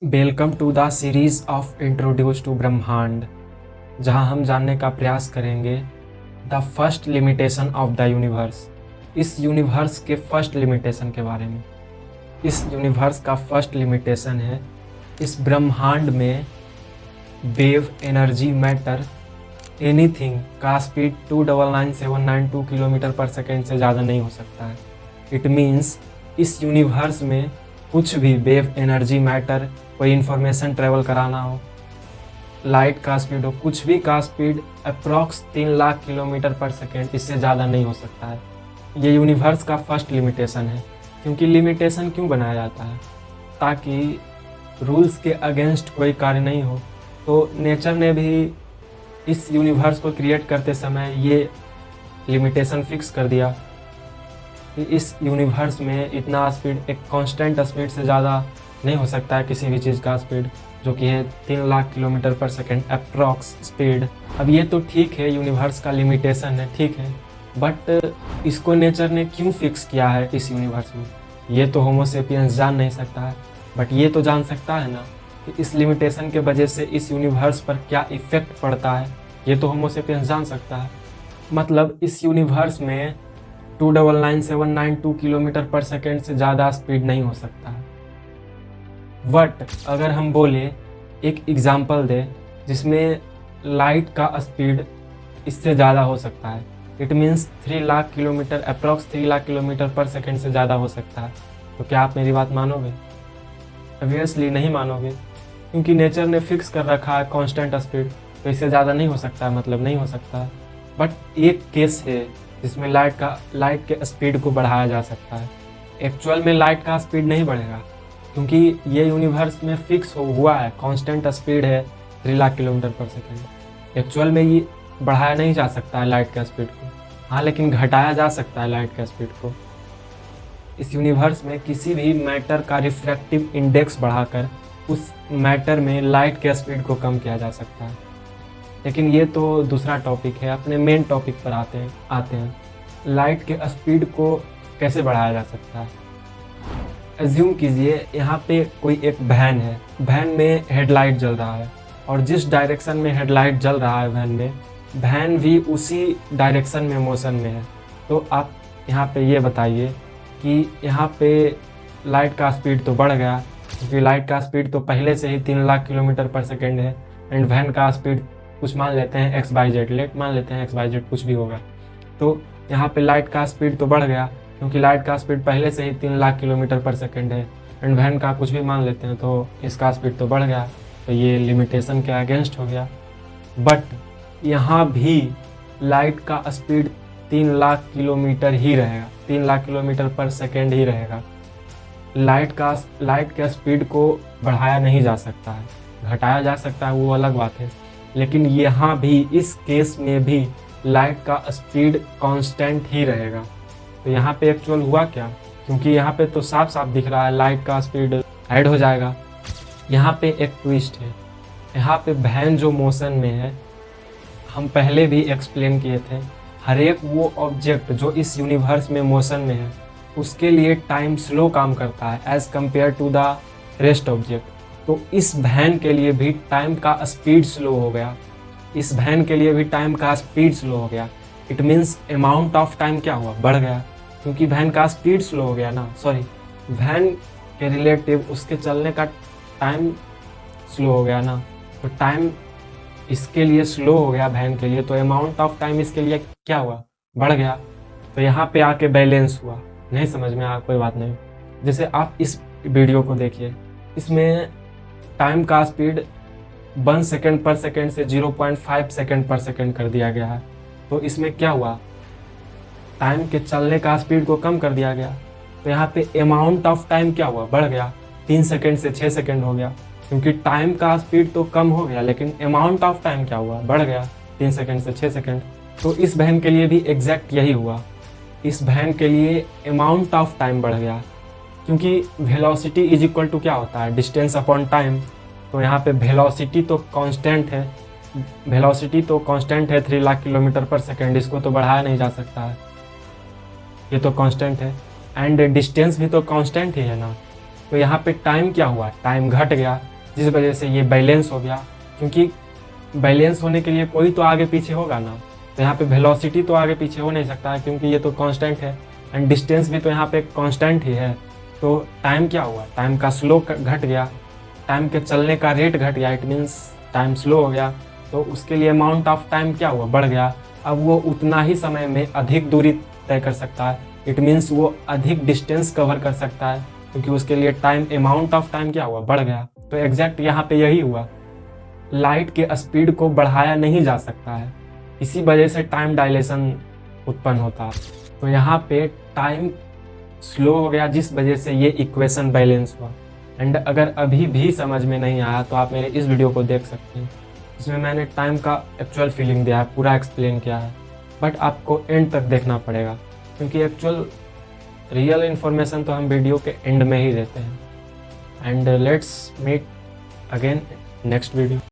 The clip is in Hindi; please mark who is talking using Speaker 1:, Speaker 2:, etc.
Speaker 1: Welcome to the series of introduce to ब्रह्मांड, जहां हम जानने का प्रयास करेंगे the first limitation of the universe. इस यूनिवर्स के फर्स्ट लिमिटेशन के बारे में। इस यूनिवर्स का फर्स्ट लिमिटेशन है इस ब्रह्मांड में वेव, एनर्जी, मैटर, एनीथिंग का स्पीड 299,792 किलोमीटर पर सेकेंड से ज़्यादा नहीं हो सकता है। इट मीन्स इस यूनिवर्स में कुछ भी वेव, एनर्जी, मैटर, कोई इन्फॉर्मेशन ट्रेवल कराना हो, लाइट का स्पीड हो, कुछ भी का स्पीड अप्रॉक्स 3 लाख किलोमीटर पर सेकेंड, इससे ज़्यादा नहीं हो सकता है। ये यूनिवर्स का फर्स्ट लिमिटेशन है। क्योंकि लिमिटेशन क्यों बनाया जाता है? ताकि रूल्स के अगेंस्ट कोई कार्य नहीं हो। तो नेचर ने भी इस यूनिवर्स को क्रिएट करते समय ये लिमिटेशन फिक्स कर दिया कि इस यूनिवर्स में इतना स्पीड, एक कांस्टेंट स्पीड से ज़्यादा नहीं हो सकता है किसी भी चीज़ का स्पीड, जो कि है 3 लाख किलोमीटर पर सेकेंड अप्रॉक्स स्पीड। अब ये तो ठीक है, यूनिवर्स का लिमिटेशन है, ठीक है, बट इसको नेचर ने क्यों फिक्स किया है इस यूनिवर्स में? ये तो होमो सेपियंस जान नहीं सकता है, बट ये तो जान सकता है ना कि इस लिमिटेशन के वजह से इस यूनिवर्स पर क्या इफ़ेक्ट पड़ता है। ये तो होमो सेपियंस जान सकता है। मतलब इस यूनिवर्स में 299,792 किलोमीटर पर सेकेंड से ज़्यादा स्पीड नहीं हो सकता है। बट अगर हम बोले, एक एग्जांपल दे जिसमें लाइट का स्पीड इससे ज़्यादा हो सकता है, it means 3 lakh kilometre, approx 3 lakh kilometre पर सेकेंड से ज़्यादा हो सकता है, तो क्या आप मेरी बात मानोगे? ऑब्वियसली नहीं मानोगे, क्योंकि नेचर ने फिक्स कर रखा है कांस्टेंट स्पीड, तो इससे ज़्यादा नहीं हो सकता है, मतलब नहीं हो सकता है। बट एक केस है जिसमें लाइट के स्पीड को बढ़ाया जा सकता है। एक्चुअल में लाइट का स्पीड नहीं बढ़ेगा, क्योंकि ये यूनिवर्स में फिक्स हुआ है, कांस्टेंट स्पीड है 3 लाख किलोमीटर पर सेकेंड। एक्चुअल में ये बढ़ाया नहीं जा सकता है लाइट के स्पीड को, हाँ, लेकिन घटाया जा सकता है लाइट के स्पीड को। इस यूनिवर्स में किसी भी मैटर का रिफ्रैक्टिव इंडेक्स बढ़ाकर उस मैटर में लाइट के स्पीड को कम किया जा सकता है। लेकिन ये तो दूसरा टॉपिक है। अपने मेन टॉपिक पर आते हैं। लाइट के स्पीड को कैसे बढ़ाया जा सकता है? एज्यूम कीजिए यहाँ पे कोई एक वैन है, वैन में हेडलाइट जल रहा है, और जिस डायरेक्शन में हेडलाइट जल रहा है वैन में, वैन भी उसी डायरेक्शन में मोशन में है। तो आप यहाँ पे ये बताइए कि यहाँ पे लाइट का स्पीड तो बढ़ गया, क्योंकि लाइट का स्पीड तो पहले से ही 3 लाख किलोमीटर पर सेकेंड है, एंड वैन का स्पीड कुछ मान लेते हैं XYZ, लेट मान लेते हैं XYZ कुछ भी होगा। तो यहाँ पे लाइट का स्पीड तो बढ़ गया, क्योंकि लाइट का स्पीड पहले से ही 3 लाख किलोमीटर पर सेकेंड है, एंड वैन का कुछ भी मान लेते हैं, तो इसका स्पीड तो बढ़ गया, तो ये लिमिटेशन के अगेंस्ट हो गया। बट यहाँ भी लाइट का स्पीड 3 लाख किलोमीटर ही रहेगा, 3 लाख किलोमीटर पर सेकेंड ही रहेगा। लाइट के स्पीड को बढ़ाया नहीं जा सकता है, घटाया जा सकता है, वो अलग बात है। लेकिन यहाँ भी, इस केस में भी लाइट का स्पीड कांस्टेंट ही रहेगा। तो यहाँ पे एक्चुअल हुआ क्या? क्योंकि यहाँ पे तो साफ साफ दिख रहा है लाइट का स्पीड ऐड हो जाएगा। यहाँ पे एक ट्विस्ट है। यहाँ पे वैन जो मोशन में है, हम पहले भी एक्सप्लेन किए थे, हर एक वो ऑब्जेक्ट जो इस यूनिवर्स में मोशन में है, उसके लिए टाइम स्लो काम करता है as compare to the rest object. तो इस वैन के लिए भी टाइम का स्पीड स्लो हो गया, इस वैन के लिए भी टाइम का स्पीड स्लो हो गया। It means amount of time क्या हुआ? बढ़ गया, क्योंकि वैन का स्पीड स्लो हो गया ना, सॉरी, वैन के रिलेटिव उसके चलने का टाइम स्लो हो गया ना, तो टाइम इसके लिए स्लो हो गया वैन के लिए, तो अमाउंट ऑफ टाइम इसके लिए क्या हुआ? बढ़ गया। तो यहाँ पे आके बैलेंस हुआ। नहीं समझ में आया? कोई बात नहीं। जैसे आप इस वीडियो को देखिए, इसमें टाइम का स्पीड 1 सेकेंड पर सेकेंड से 0.5 सेकेंड पर सेकेंड कर दिया गया है। तो इसमें क्या हुआ? टाइम के चलने का स्पीड को कम कर दिया गया। तो यहाँ पे अमाउंट ऑफ टाइम क्या हुआ? बढ़ गया, 3 सेकेंड से 6 सेकेंड हो गया, क्योंकि टाइम का स्पीड तो कम हो गया, लेकिन अमाउंट ऑफ टाइम क्या हुआ? बढ़ गया, 3 सेकेंड से 6 सेकेंड। तो इस वैन के लिए भी एग्जैक्ट यही हुआ। इस वैन के लिए अमाउंट ऑफ टाइम बढ़ गया, क्योंकि वेलोसिटी इज इक्वल टू क्या होता है? Distance upon time. तो यहाँ पे वेलोसिटी तो कांस्टेंट है, 3 लाख किलोमीटर पर सेकेंड, इसको तो बढ़ाया नहीं जा सकता है, ये तो कांस्टेंट है। एंड डिस्टेंस भी तो कांस्टेंट ही है ना। तो यहाँ पे टाइम क्या हुआ? टाइम घट गया, जिस वजह से ये बैलेंस हो गया। क्योंकि बैलेंस होने के लिए कोई तो आगे पीछे होगा ना, तो यहाँ पे वेलोसिटी तो आगे पीछे हो नहीं सकता है क्योंकि ये तो कांस्टेंट है, एंड डिस्टेंस भी तो यहाँ पे कांस्टेंट ही है। तो टाइम क्या हुआ, टाइम का स्लो घट गया, टाइम के चलने का रेट घट गया, इट मीन्स टाइम स्लो हो गया। तो उसके लिए अमाउंट ऑफ टाइम क्या हुआ, बढ़ गया। अब वो उतना ही समय में अधिक दूरी तय कर सकता है, इट मीन्स वो अधिक डिस्टेंस कवर कर सकता है क्योंकि उसके लिए टाइम, अमाउंट ऑफ टाइम क्या हुआ, बढ़ गया। तो एग्जैक्ट यहाँ पे यही हुआ, लाइट के स्पीड को बढ़ाया नहीं जा सकता है, इसी वजह से टाइम डायलेशन उत्पन्न होता है। तो यहाँ पे टाइम स्लो हो गया जिस वजह से ये इक्वेशन बैलेंस हुआ। एंड अगर अभी भी समझ में नहीं आया तो आप मेरे इस वीडियो को देख सकते हैं, इसमें मैंने टाइम का एक्चुअल फीलिंग दिया है, पूरा एक्सप्लेन किया है। बट आपको एंड तक देखना पड़ेगा क्योंकि एक्चुअल रियल इन्फॉर्मेशन तो हम वीडियो के एंड में ही देते हैं। And let's meet again next video.